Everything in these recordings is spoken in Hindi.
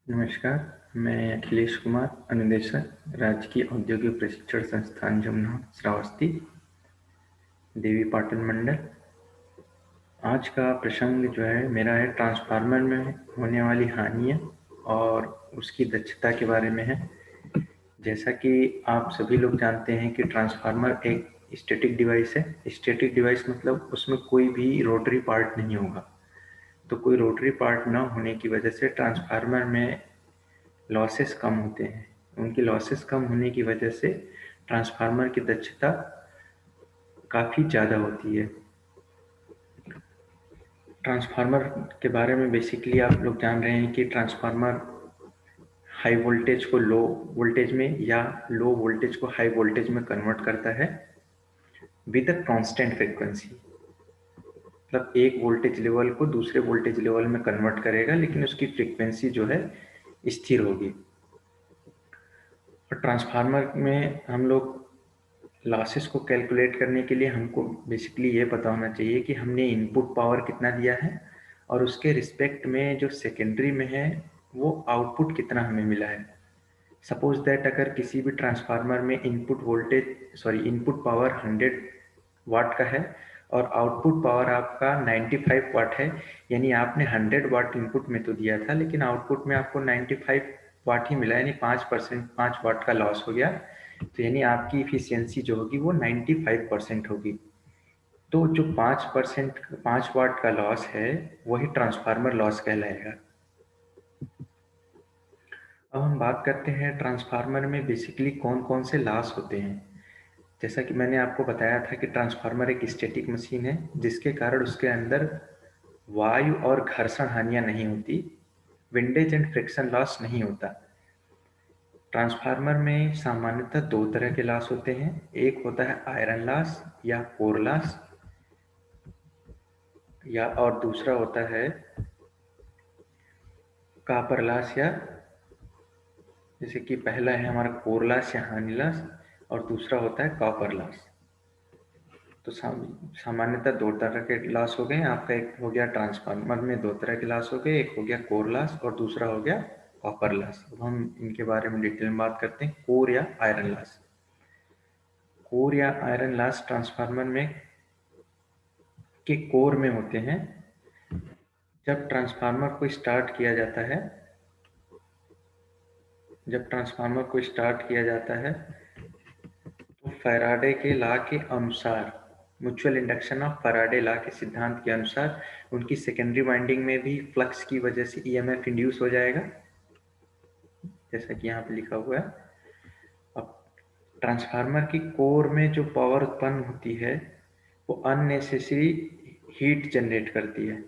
नमस्कार, मैं अखिलेश कुमार, अनुदेशक, राजकीय औद्योगिक प्रशिक्षण संस्थान जमुना श्रावस्ती, देवी पाटन मंडल। आज का प्रसंग जो है मेरा है ट्रांसफार्मर में होने वाली हानियाँ और उसकी दक्षता के बारे में है। जैसा कि आप सभी लोग जानते हैं कि ट्रांसफार्मर एक स्टैटिक डिवाइस है। स्टैटिक डिवाइस मतलब उसमें कोई भी रोटरी पार्ट नहीं होगा। तो कोई रोटरी पार्ट न होने की वजह से ट्रांसफार्मर में लॉसेस कम होते हैं। उनकी लॉसेस कम होने की वजह से ट्रांसफार्मर की दक्षता काफ़ी ज़्यादा होती है। ट्रांसफार्मर के बारे में बेसिकली आप लोग जान रहे हैं कि ट्रांसफार्मर हाई वोल्टेज को लो वोल्टेज में या लो वोल्टेज को हाई वोल्टेज में कन्वर्ट करता है विद अ कांस्टेंट फ्रीक्वेंसी। मतलब एक वोल्टेज लेवल को दूसरे वोल्टेज लेवल में कन्वर्ट करेगा, लेकिन उसकी फ्रीक्वेंसी जो है स्थिर होगी। और ट्रांसफार्मर में हम लोग लॉसेस को कैलकुलेट करने के लिए हमको बेसिकली ये पता होना चाहिए कि हमने इनपुट पावर कितना दिया है और उसके रिस्पेक्ट में जो सेकेंडरी में है वो आउटपुट कितना हमें मिला है। सपोज दैट अगर किसी भी ट्रांसफार्मर में इनपुट पावर 100 वाट का है और आउटपुट पावर आपका 95 वाट है, यानी आपने 100 वाट इनपुट में तो दिया था लेकिन आउटपुट में आपको 95 वाट ही मिला, यानी 5 वाट का लॉस हो गया। तो यानी आपकी इफिशियंसी जो होगी वो 95% होगी। तो जो 5 वाट का लॉस है वही ट्रांसफार्मर लॉस कहलाएगा। अब हम बात करते हैं ट्रांसफार्मर में बेसिकली कौन कौन से लॉस होते हैं। जैसा कि मैंने आपको बताया था कि ट्रांसफार्मर एक स्टैटिक मशीन है जिसके कारण उसके अंदर वायु और घर्षण हानियां नहीं होती, विंडेज एंड फ्रिक्शन लॉस नहीं होता। ट्रांसफार्मर में सामान्यतः दो तरह के लॉस होते हैं। एक होता है आयरन लॉस या कोर लॉस, या और दूसरा होता है कॉपर लॉस, या जैसे कि पहला है हमारा कोर लॉस या हानि लॉस और दूसरा होता है कॉपर लॉस। तो सामान्यतः दो तरह के लॉस हो गए। आपका एक हो गया ट्रांसफार्मर में दो तरह के लॉस हो गए, एक हो गया कोर लॉस और दूसरा हो गया कॉपर लॉस। अब हम इनके बारे में डिटेल में बात करते हैं। कोर या आयरन लॉस। कोर या आयरन लॉस ट्रांसफार्मर में के कोर में होते हैं। जब ट्रांसफार्मर को स्टार्ट किया जाता है जब ट्रांसफार्मर को स्टार्ट किया जाता है तो फैराडे के लॉ के अनुसार, mutual induction of Faraday law के सिद्धांत के अनुसार, उनकी सेकेंडरी वाइंडिंग में भी फ्लक्स की वजह से ईएमएफ इंड्यूस हो जाएगा, जैसा कि यहाँ पे लिखा हुआ है। अब ट्रांसफार्मर की कोर में जो पावर उत्पन्न होती है वो अननेसेसरी हीट जनरेट करती है,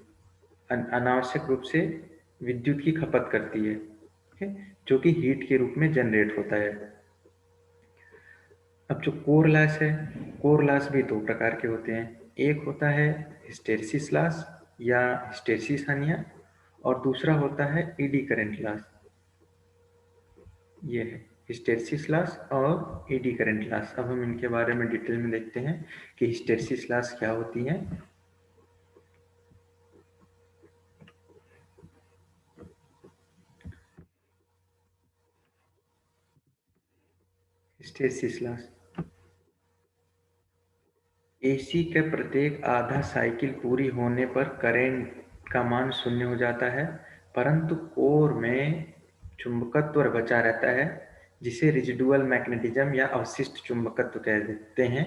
अनावश्यक रूप से विद्युत की खपत करती है, ठीक है, जो कि हीट के रूप में जनरेट होता है। अब जो कोर लॉस है, कोर लॉस भी दो प्रकार के होते हैं। एक होता है हिस्टेरिसिस लॉस या हिस्टेरिसिस हानियाँ, और दूसरा होता है ईडी करंट लॉस। ये है हिस्टेरिसिस लॉस और ईडी करंट लॉस। अब हम इनके बारे में डिटेल में देखते हैं कि हिस्टेरिसिस लॉस क्या होती है। हिस्टेरिसिस लॉस एसी के प्रत्येक आधा साइकिल पूरी होने पर करंट का मान शून्य हो जाता है, परंतु कोर में चुंबकत्व बचा रहता है, जिसे रेजिडुअल मैग्नेटिज्म या अवशिष्ट चुंबकत्व कह देते हैं।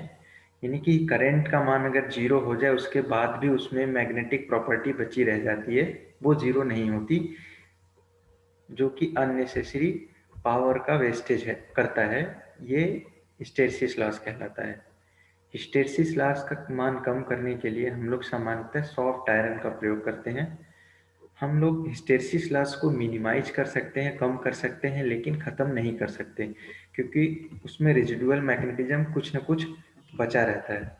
यानी कि करंट का मान अगर जीरो हो जाए उसके बाद भी उसमें मैग्नेटिक प्रॉपर्टी बची रह जाती है, वो जीरो नहीं होती, जो कि अननेसेसरी पावर का वेस्टेज करता है। ये हिस्टेरिसिस लॉस कहलाता है। हिस्टेरिसिस लॉस का मान कम करने के लिए हम लोग सामान्यतः सॉफ्ट आयरन का प्रयोग करते हैं। हम लोग हिस्टेरिसिस लॉस को मिनिमाइज कर सकते हैं, कम कर सकते हैं, लेकिन ख़त्म नहीं कर सकते, क्योंकि उसमें रेजिडुअल मैग्नेटिज्म कुछ न कुछ बचा रहता है।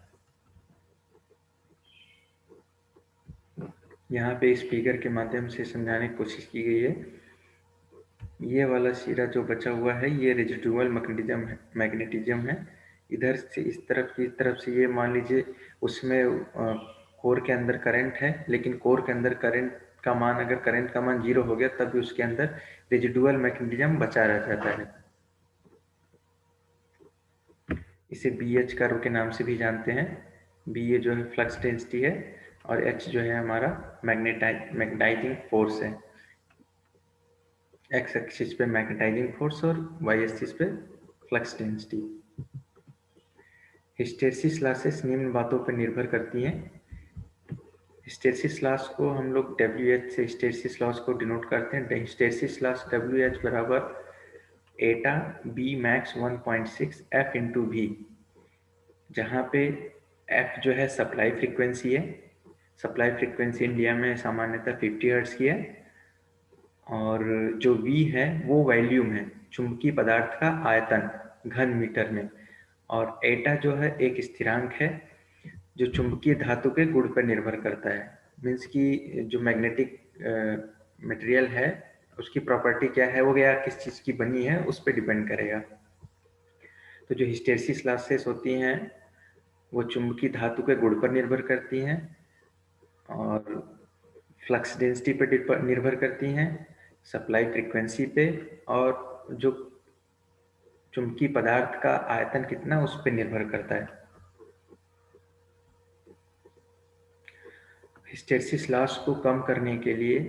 यहाँ पे स्पीकर के माध्यम से समझाने की कोशिश की गई है। ये वाला सिरा जो बचा हुआ है ये रेजिडुअल मैग्नेटिज्म है। इधर से इस तरफ से ये मान लीजिए उसमें कोर के अंदर करंट है, लेकिन कोर के अंदर करंट का मान, अगर करंट का मान 0 हो गया तब भी उसके अंदर रेजिडुअल मैग्नेटिज्म बचा रह जाता है। इसे BH कर्व के नाम से भी जानते हैं। BA जो है फ्लक्स डेंसिटी है और H जो है हमारा मैग्नेटाइजिंग फोर्स है। एक्स एक्सिस पे मैग्नेटाइजिंग फोर्स और वाई एक्सिस पे फ्लक्स डेंसिटी। हिस्टेरिसिस लॉसेस निम्न बातों पर निर्भर करती हैं। हिस्टेरिसिस लॉस को हम लोग WH से हिस्टेरिसिस लॉस को डिनोट करते हैं। हिस्टेरिसिस लॉस WH बराबर eta B max 1.6 F into V, जहाँ पे F जो है सप्लाई फ्रीक्वेंसी है। सप्लाई फ्रीक्वेंसी इंडिया में सामान्यतः 50 हर्ट्ज की है और जो V है वो वॉल्यूम है, चुंबकीय पदार्थ का आयतन घन मीटर में। और एटा जो है एक स्थिरांक है जो चुंबकीय धातु के गुण पर निर्भर करता है। मीन्स कि जो मैग्नेटिक मटेरियल है उसकी प्रॉपर्टी क्या है, वो क्या किस चीज़ की बनी है, उस पर डिपेंड करेगा। तो जो हिस्टेरिसिस लॉसेस होती हैं वो चुंबकीय धातु के गुण पर निर्भर करती हैं और फ्लक्स डेंसिटी पर निर्भर करती हैं, सप्लाई फ्रीक्वेंसी पे, और जो चुंबकीय पदार्थ का आयतन कितना उस पर निर्भर करता है। हिस्टेरिसिस लॉस को कम करने के लिए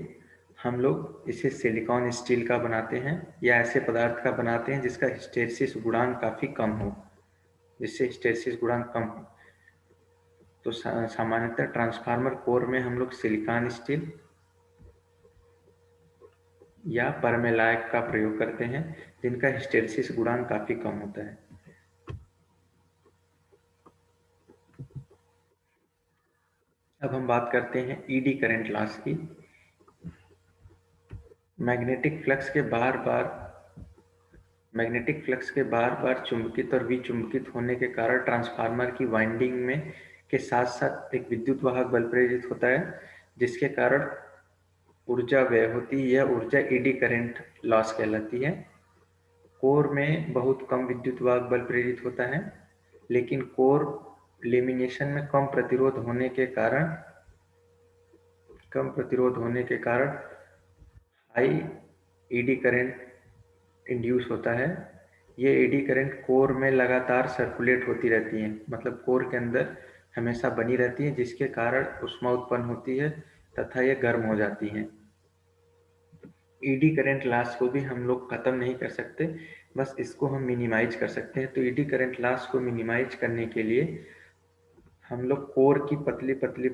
हम लोग इसे सिलिकॉन स्टील का बनाते हैं या ऐसे पदार्थ का बनाते हैं जिसका हिस्टेरिसिस गुणांक काफ़ी कम हो, जिससे हिस्टेरिसिस गुणांक कम हो। तो सामान्यतः ट्रांसफार्मर कोर में हम लोग सिलिकॉन स्टील या परमेलाइक का प्रयोग करते हैं जिनका हिस्टेरिसिस गुणांक काफ़ी कम होता है। अब हम बात करते हैं ईडी करंट लॉस की। मैग्नेटिक फ्लक्स के बार बार चुंबकित और विचुंबकित होने के कारण ट्रांसफार्मर की वाइंडिंग में के साथ साथ एक विद्युत वाहक बल प्रेरित होता है, जिसके कारण ऊर्जा व्यय होती है। यह ऊर्जा ईडी करंट लॉस कहलाती है। कोर में बहुत कम विद्युत वाहक बल प्रेरित होता है, लेकिन कोर लेमिनेशन में कम प्रतिरोध होने के कारण हाई ईडी करंट इंड्यूस होता है। ये एडी करंट कोर में लगातार सर्कुलेट होती रहती है, मतलब कोर के अंदर हमेशा बनी रहती है, जिसके कारण ऊष्मा उत्पन्न होती है तथा ये गर्म हो जाती है। ईडी करंट लॉस को भी हम लोग खत्म नहीं कर सकते, बस इसको हम मिनिमाइज कर सकते हैं। तो ईडी करंट लॉस को मिनिमाइज करने के लिए हम लोग कोर की पतली पतली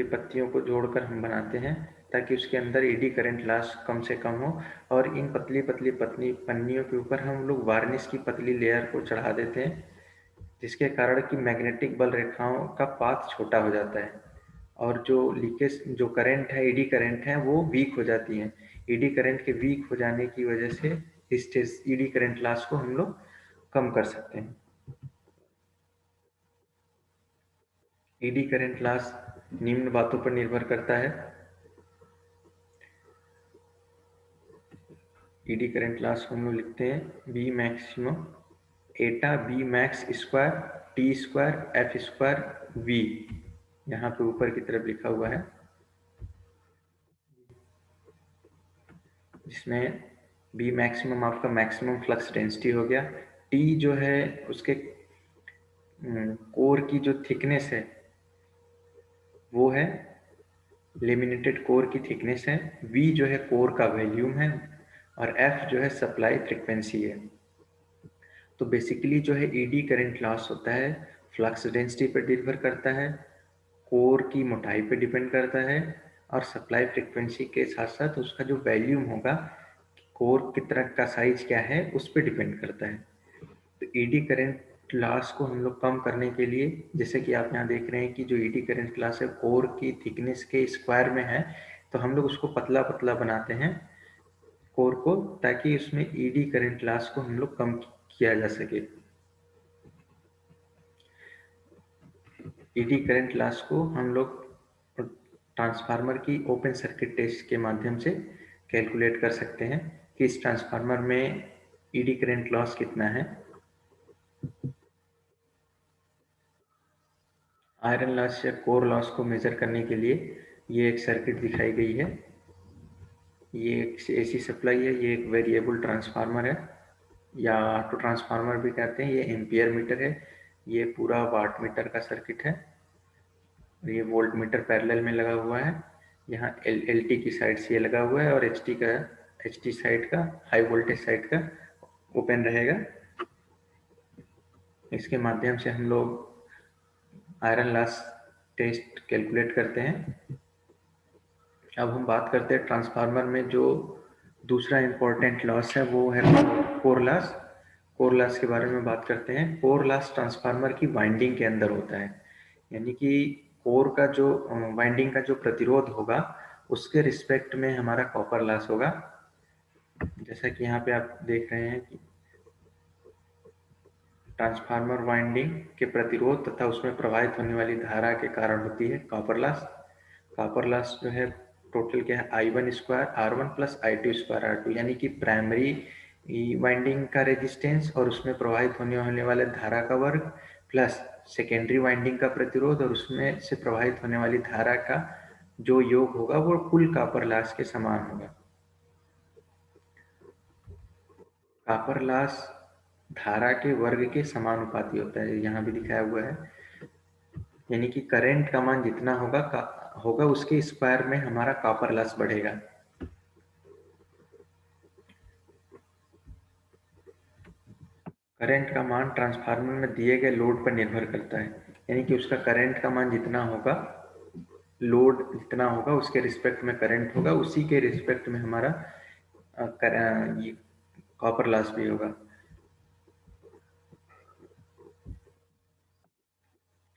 पत्तियों को जोड़कर हम बनाते हैं ताकि उसके अंदर ईडी करंट लॉस कम से कम हो। और इन पतली पतली पन्नियों के ऊपर हम लोग वार्निश की पतली लेयर को चढ़ा देते हैं, जिसके कारण कि मैग्नेटिक बल रेखाओं का पाथ छोटा हो जाता है और जो करंट है, ईडी करंट है, वो वीक हो जाती है। ईडी करंट के वीक हो जाने की वजह से इस ईडी करंट लॉस को हम लोग कम कर सकते हैं। ईडी करंट लॉस निम्न बातों पर निर्भर करता है। ईडी करंट लॉस को हम लोग लिखते हैं B maximum eta B max square T square F square V, यहाँ पे ऊपर की तरफ लिखा हुआ है, जिसमें बी मैक्सिमम आपका मैक्सिमम फ्लक्स डेंसिटी हो गया। टी जो है उसके कोर की जो थिकनेस है वो है लेमिनेटेड कोर की थिकनेस है। वी जो है कोर का वॉल्यूम है और एफ जो है सप्लाई फ्रीक्वेंसी है। तो बेसिकली जो है ईडी करंट लॉस होता है फ्लक्स डेंसिटी पर निर्भर करता है, कोर की मोटाई पर डिपेंड करता है और सप्लाई फ्रीक्वेंसी के साथ साथ उसका जो वॉल्यूम होगा, कोर की तरह का साइज क्या है, उस पर डिपेंड करता है। तो ईडी करंट लॉस को हम लोग कम करने के लिए, जैसे कि आप यहाँ देख रहे हैं कि जो ईडी करंट लॉस है कोर की थिकनेस के स्क्वायर में है, तो हम लोग उसको पतला पतला बनाते हैं कोर को, ताकि उसमें ईडी करंट लॉस को हम लोग कम किया जा सके। ईडी करंट लॉस को हम लोग ट्रांसफार्मर की ओपन सर्किट टेस्ट के माध्यम से कैलकुलेट कर सकते हैं कि इस ट्रांसफार्मर में ईडी करंट लॉस कितना है। आयरन लॉस या कोर लॉस को मेजर करने के लिए ये एक सर्किट दिखाई गई है। ये एक एसी सप्लाई है, ये एक वेरिएबल ट्रांसफार्मर है या ऑटो ट्रांसफार्मर भी कहते हैं। ये एम्पियर मीटर है, ये पूरा वाट मीटर का सर्किट है और ये वोल्ट मीटर पैरेलल में लगा हुआ है। यहाँ एल टी की साइड से ये लगा हुआ है और एच टी साइड का, हाई वोल्टेज साइड का ओपन रहेगा। इसके माध्यम से हम लोग आयरन लॉस टेस्ट कैलकुलेट करते हैं। अब हम बात करते हैं ट्रांसफार्मर में जो दूसरा इम्पोर्टेंट लॉस है वो है कोर लॉस। कोर लॉस के बारे में बात करते हैं। कोर लॉस ट्रांसफार्मर की वाइंडिंग के अंदर होता है, यानी कि कोर का जो वाइंडिंग का जो प्रतिरोध होगा उसके रिस्पेक्ट में हमारा कॉपर लॉस होगा। जैसा कि यहाँ पे आप देख रहे हैं कि ट्रांसफार्मर वाइंडिंग के प्रतिरोध तथा उसमें प्रवाहित होने वाली धारा के कारण होती है कॉपर लॉस। कॉपर लॉस जो है टोटल क्या है, I1² R1 plus I2² R2, यानी कि प्राइमरी वाइंडिंग का रेजिस्टेंस और उसमें प्रवाहित होने वाले धारा का वर्ग प्लस सेकेंडरी वाइंडिंग का प्रतिरोध और उसमें से प्रवाहित होने वाली धारा का जो योग होगा वो कुल कॉपर लॉस के समान होगा। कॉपर लॉस धारा के वर्ग के समानुपाती होता है, यहाँ भी दिखाया हुआ है। यानी कि करंट का मान जितना होगा उसके स्क्वायर में हमारा कॉपर लॉस बढ़ेगा। करंट का मान ट्रांसफार्मर में दिए गए लोड पर निर्भर करता है, यानी कि उसका करंट का मान जितना होगा, लोड जितना होगा उसके रिस्पेक्ट में करंट होगा, उसी के रिस्पेक्ट में हमारा ये कॉपर लॉस भी होगा।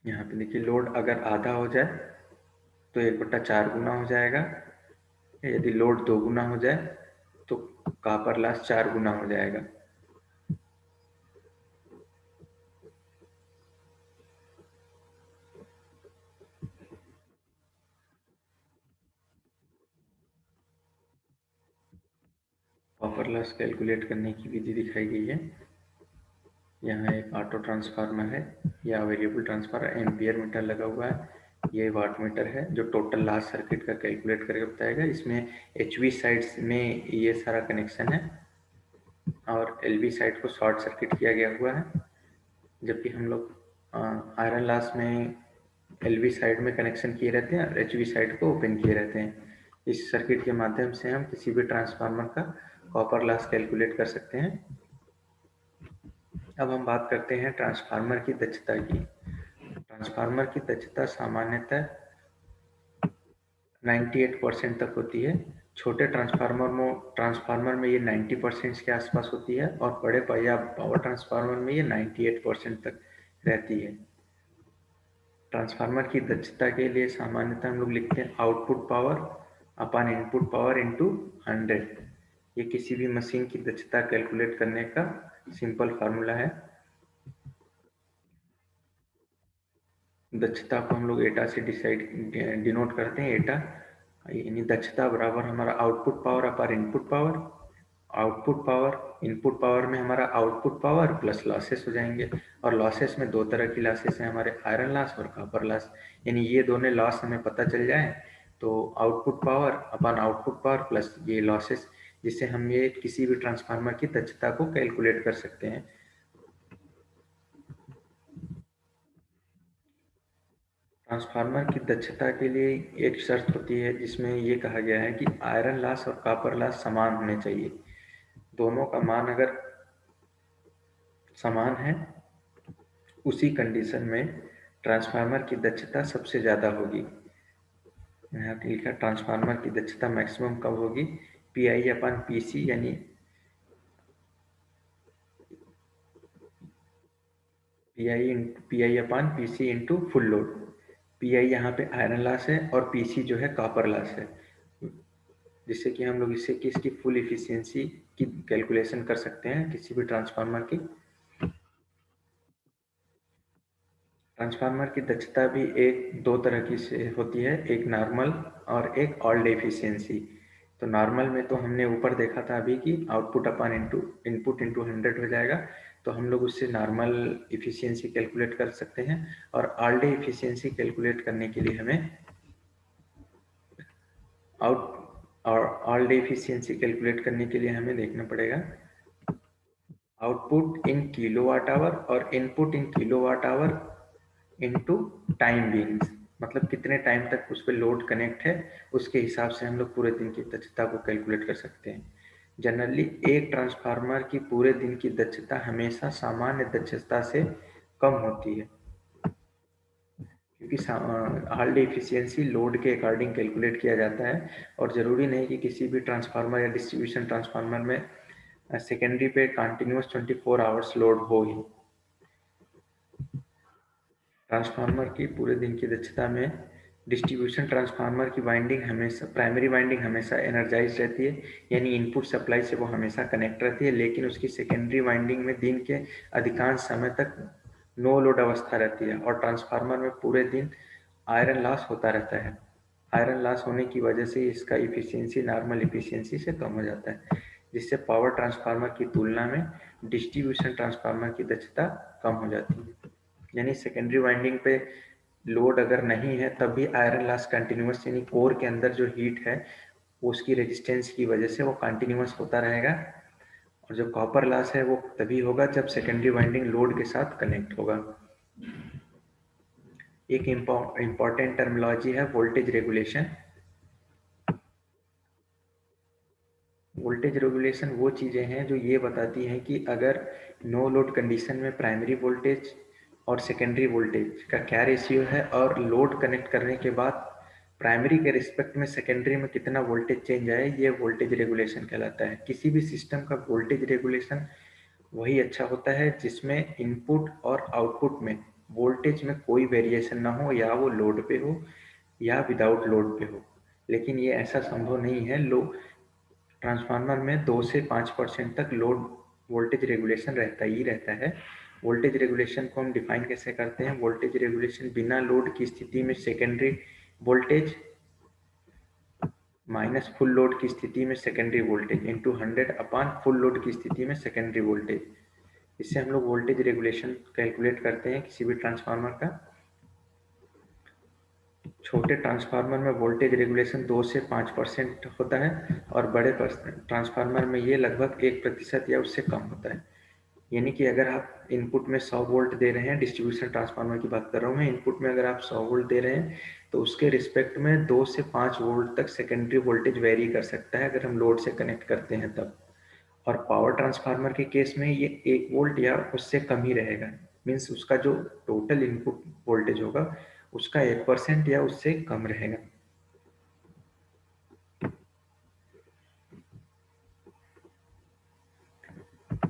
यहाँ पे देखिए, लोड अगर आधा हो जाए तो 1/4 गुना हो जाएगा। यदि लोड 2 गुना हो जाए तो कॉपर लॉस 4 गुना हो जाएगा। कॉपर लॉस कैलकुलेट करने की विधि दिखाई गई है। यहाँ एक ऑटो ट्रांसफार्मर है या वेरिएबल ट्रांसफार्मर, एम्पियर मीटर लगा हुआ है। ये वाट मीटर है जो टोटल लॉस सर्किट का कैलकुलेट करके बताएगा। इसमें एचवी साइड में ये सारा कनेक्शन है और एलवी साइड को शॉर्ट सर्किट किया गया हुआ है, जबकि हम लोग आयरन लॉस में एलवी साइड में कनेक्शन किए रहते हैं और एचवी साइड को ओपन किए रहते हैं। इस सर्किट के माध्यम से हम किसी भी ट्रांसफार्मर का कॉपर लॉस कैलकुलेट कर सकते हैं। अब हम बात करते हैं ट्रांसफार्मर की दक्षता की। ट्रांसफार्मर की दक्षता सामान्यतः 98% तक होती है। छोटे ट्रांसफार्मर में ये 90% के आसपास होती है और बड़े पावर ट्रांसफार्मर में ये 98% तक रहती है। ट्रांसफार्मर की दक्षता के लिए सामान्यतः हम लोग लिखते हैं output power upon input power into 100। ये किसी भी मशीन की दक्षता कैलकुलेट करने का सिंपल फार्मूला है। दक्षता को हम लोग एटा से डिनोट करते हैं। एटा यानी दक्षता बराबर हमारा आउटपुट पावर अपार input power. Output power, input power में हमारा आउटपुट पावर प्लस लॉसेस हो जाएंगे और लॉसेस में दो तरह की लॉसेस हैं हमारे, आयरन लॉस और कॉपर लॉस। यानी ये दोनों लॉस हमें पता चल जाए तो आउटपुट पावर अपन आउटपुट पावर प्लस ये लॉसेस, जिससे हम ये किसी भी ट्रांसफार्मर की दक्षता को कैलकुलेट कर सकते हैं। ट्रांसफार्मर की दक्षता के लिए एक शर्त होती है जिसमें ये कहा गया है कि आयरन लॉस और कॉपर लॉस समान होने चाहिए। दोनों का मान अगर समान है उसी कंडीशन में ट्रांसफार्मर की दक्षता सबसे ज़्यादा होगी। यहाँ पे लिखा ट्रांसफार्मर की दक्षता मैक्सिमम कब होगी, पी अपन पी सी, यानी P I upon P C into full load. P I यहाँ पे आयरन लॉस है और पी सी जो है कॉपर लॉस है, जिससे कि हम लोग इससे कि इसकी फुल इफिशियंसी की कैलकुलेशन कर सकते हैं किसी भी ट्रांसफार्मर की। ट्रांसफार्मर की दक्षता भी एक दो तरह की से होती है, एक नॉर्मल और एक ऑल डे एफिशिएंसी। तो नॉर्मल में तो हमने ऊपर देखा था अभी कि आउटपुट अपन इनपुट इंटू 100 हो जाएगा, तो हम लोग उससे नॉर्मल इफिशियंसी कैलकुलेट कर सकते हैं। और ऑल डे इफिशियंसी कैलकुलेट करने के लिए हमें ऑल डे इफिशियंसी कैलकुलेट करने के लिए हमें देखना पड़ेगा आउटपुट इन किलोवाट आवर और input in kilowatt hour into time beans, मतलब कितने टाइम तक उस पर लोड कनेक्ट है, उसके हिसाब से हम लोग पूरे दिन की दक्षता को कैलकुलेट कर सकते हैं। जनरली एक ट्रांसफार्मर की पूरे दिन की दक्षता हमेशा सामान्य दक्षता से कम होती है, क्योंकि ऑल डे इफिशियंसी लोड के अकॉर्डिंग कैलकुलेट किया जाता है। और ज़रूरी नहीं कि किसी भी ट्रांसफार्मर या डिस्ट्रीब्यूशन ट्रांसफार्मर में सेकेंडरी पे कंटिन्यूस 24 आवर्स लोड हो ही। ट्रांसफार्मर की पूरे दिन की दक्षता में डिस्ट्रीब्यूशन ट्रांसफार्मर की वाइंडिंग हमेशा, प्राइमरी वाइंडिंग हमेशा एनर्जाइज रहती है, यानी इनपुट सप्लाई से वो हमेशा कनेक्ट रहती है, लेकिन उसकी सेकेंडरी वाइंडिंग में दिन के अधिकांश समय तक नो लोड अवस्था रहती है। और ट्रांसफार्मर में पूरे दिन आयरन लॉस होता रहता है। आयरन लॉस होने की वजह से इसका इफिशियंसी नॉर्मल इफिशियंसी से कम हो जाता है, जिससे पावर ट्रांसफार्मर की तुलना में डिस्ट्रीब्यूशन ट्रांसफार्मर की दक्षता कम हो जाती है। यानी सेकेंडरी वाइंडिंग पे लोड अगर नहीं है तब भी आयरन लॉस कंटिन्यूस, यानी कोर के अंदर जो हीट है उसकी रेजिस्टेंस की वजह से वो कंटिन्यूस होता रहेगा। और जो कॉपर लॉस है वो तभी होगा जब सेकेंडरी वाइंडिंग लोड के साथ कनेक्ट होगा। एक इम्पॉर्टेंट टर्मिनोलॉजी है वोल्टेज रेगुलेशन। वोल्टेज रेगुलेशन वो चीज़ें हैं जो ये बताती हैं कि अगर नो लोड कंडीशन में प्राइमरी वोल्टेज और सेकेंडरी वोल्टेज का क्या रेशियो है, और लोड कनेक्ट करने के बाद प्राइमरी के रिस्पेक्ट में सेकेंडरी में कितना वोल्टेज चेंज आए, ये वोल्टेज रेगुलेशन कहलाता है। किसी भी सिस्टम का वोल्टेज रेगुलेशन वही अच्छा होता है जिसमें इनपुट और आउटपुट में वोल्टेज में कोई वेरिएशन ना हो, या वो लोड पे हो या विदाउट लोड पे हो। लेकिन ये ऐसा संभव नहीं है। लो ट्रांसफार्मर में 2 से 5% तक लोड वोल्टेज रेगुलेशन रहता ही रहता है। वोल्टेज रेगुलेशन को हम डिफाइन कैसे करते हैं? वोल्टेज रेगुलेशन बिना लोड की स्थिति में secondary voltage minus full load की स्थिति में सेकेंडरी वोल्टेज इंटू 100 अपान फुल लोड की स्थिति में सेकेंडरी वोल्टेज। इससे हम लोग वोल्टेज रेगुलेशन कैलकुलेट करते हैं किसी भी ट्रांसफार्मर का। छोटे ट्रांसफार्मर में वोल्टेज रेगुलेशन 2 से 5% होता है, और बड़े ट्रांसफार्मर में ये लगभग 1% या उससे कम होता है। यानी कि अगर आप इनपुट में 100 वोल्ट दे रहे हैं, डिस्ट्रीब्यूशन ट्रांसफार्मर की बात कर रहा हूँ मैं, इनपुट में अगर आप 100 वोल्ट दे रहे हैं तो उसके रिस्पेक्ट में 2 से 5 वोल्ट तक सेकेंडरी वोल्टेज वेरी कर सकता है अगर हम लोड से कनेक्ट करते हैं तब। और पावर ट्रांसफार्मर के केस में ये 1 वोल्ट या उससे कम ही रहेगा। मीन्स उसका जो टोटल इनपुट वोल्टेज होगा उसका 1% या उससे कम रहेगा।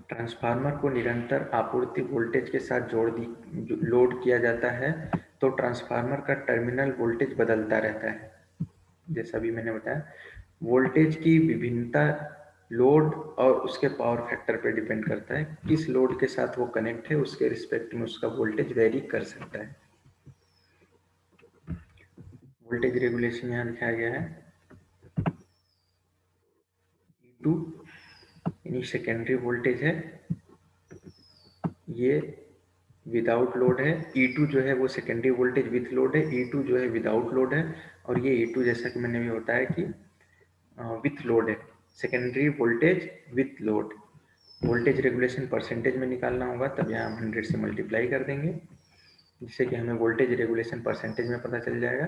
ट्रांसफार्मर को निरंतर आपूर्ति वोल्टेज के साथ लोड किया जाता है, तो ट्रांसफार्मर का टर्मिनल वोल्टेज बदलता रहता है। जैसा भी मैंने बताया, वोल्टेज की विभिन्नता लोड और उसके पावर फैक्टर पर डिपेंड करता है। किस लोड के साथ वो कनेक्ट है उसके रिस्पेक्ट में उसका वोल्टेज वेरी कर सकता है। वोल्टेज रेगुलेशन यहाँ दिखाया गया है। E2 यानी सेकेंडरी वोल्टेज है, ये विदाउट लोड है। E2 जो है वो सेकेंडरी वोल्टेज विथ लोड है, E2 जो है विदाउट लोड है। और ये E2 जैसा कि मैंने भी बताया कि विथ लोड है, secondary voltage with load. Voltage regulation percentage में निकालना होगा, तब यहाँ हम 100 से मल्टीप्लाई कर देंगे, जिससे कि हमें वोल्टेज रेगुलेशन परसेंटेज में पता चल जाएगा।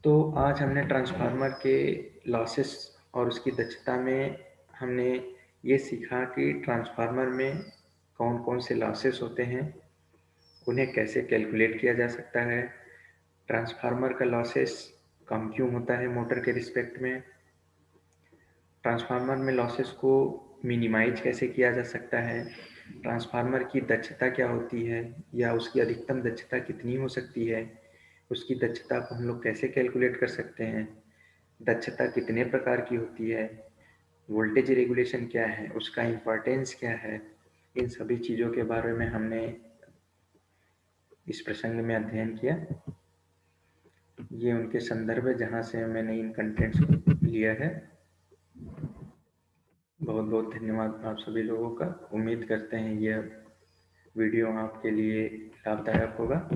तो आज हमने ट्रांसफार्मर के लॉसेस और उसकी दक्षता में हमने ये सीखा कि ट्रांसफार्मर में कौन कौन से लॉसेस होते हैं, उन्हें कैसे कैलकुलेट किया जा सकता है, ट्रांसफार्मर का लॉसेस कम क्यों होता है मोटर के रिस्पेक्ट में, ट्रांसफार्मर में लॉसेस को मिनिमाइज कैसे किया जा सकता है, ट्रांसफार्मर की दक्षता क्या होती है या उसकी अधिकतम दक्षता कितनी हो सकती है, उसकी दक्षता को हम लोग कैसे कैलकुलेट कर सकते हैं, दक्षता कितने प्रकार की होती है, वोल्टेज रेगुलेशन क्या है, उसका इम्पोर्टेंस क्या है। इन सभी चीज़ों के बारे में हमने इस प्रसंग में अध्ययन किया। ये उनके संदर्भ है जहाँ से मैंने इन कंटेंट्स को लिया है। बहुत बहुत बहुत धन्यवाद आप सभी लोगों का। उम्मीद करते हैं यह वीडियो आपके लिए लाभदायक होगा।